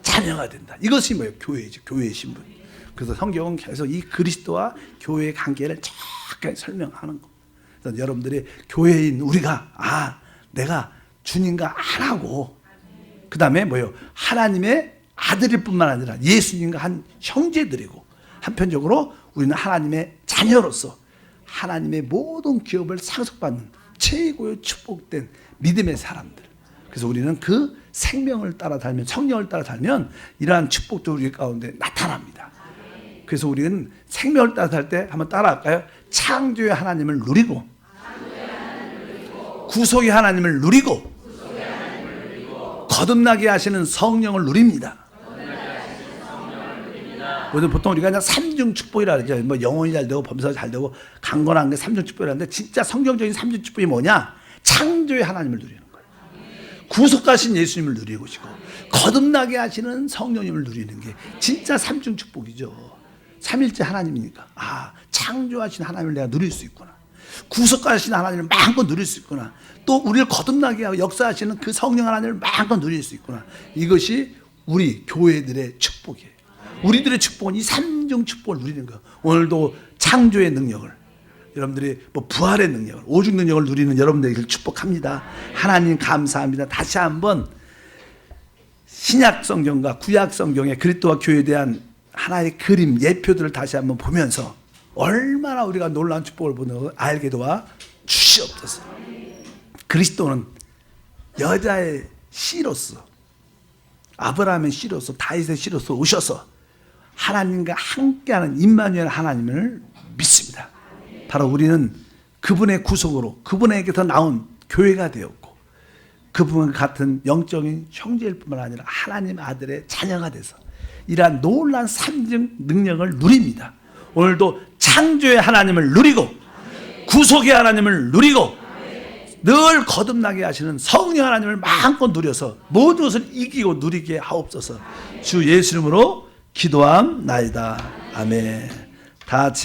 자녀가 된다. 이것이 뭐예요? 교회이죠. 교회의 신분. 그래서 성경은 계속 이 그리스도와 교회의 관계를 정확하게 설명하는 거. 그래서 여러분들이 교회인 우리가 내가 주님과 하나고 그 다음에 뭐예요? 하나님의 아들일 뿐만 아니라 예수님과 한 형제들이고 한편적으로 우리는 하나님의 자녀로서 하나님의 모든 기업을 상속받는 최고의 축복된 믿음의 사람들. 그래서 우리는 그 생명을 따라 달면 성령을 따라 달면 이러한 축복도 우리 가운데 나타납니다. 그래서 우리는 생명을 따라 달 때 한번 따라할까요? 창조의 하나님을 누리고 구속의 하나님을 누리고 거듭나게 하시는 성령을 누립니다. 요즘 보통 우리가 그냥 삼중 축복이라 그러죠. 뭐 영혼이 잘 되고 범사가 잘 되고 강건한 게 삼중 축복이라는데 진짜 성경적인 삼중 축복이 뭐냐? 창조의 하나님을 누리는 거예요. 구속하신 예수님을 누리고 싶고 거듭나게 하시는 성령님을 누리는 게 진짜 삼중 축복이죠. 삼일째 하나님이니까 창조하신 하나님을 내가 누릴 수 있구나. 구속하신 하나님을 마음껏 누릴 수 있구나. 또 우리를 거듭나게 하고 역사하시는 그 성령 하나님을 마음껏 누릴 수 있구나. 이것이 우리 교회들의 축복이에요. 우리들의 축복은 이 삼중 축복을 누리는 거예요. 오늘도 창조의 능력을 여러분들이 뭐 부활의 능력을 오직 능력을 누리는 여러분들에게 축복합니다. 하나님 감사합니다. 다시 한번 신약 성경과 구약 성경의 그리스도와 교회에 대한 하나의 그림 예표들을 다시 한번 보면서 얼마나 우리가 놀라운 축복을 보는 걸 알게 도와 주시옵소서. 그리스도는 여자의 씨로서 아브라함의 씨로서 다윗의 씨로서 오셔서 하나님과 함께하는 임마누엘 하나님을 믿습니다. 바로 우리는 그분의 구속으로 그분에게서 나온 교회가 되었고 그분 같은 영적인 형제일 뿐만 아니라 하나님 아들의 자녀가 돼서 이러한 놀라운 삼중 능력을 누립니다. 오늘도 창조의 하나님을 누리고 구속의 하나님을 누리고 늘 거듭나게 하시는 성령 하나님을 마음껏 누려서 모든 것을 이기고 누리게 하옵소서. 주 예수 이름으로 기도함나이다. 아멘. 다 같이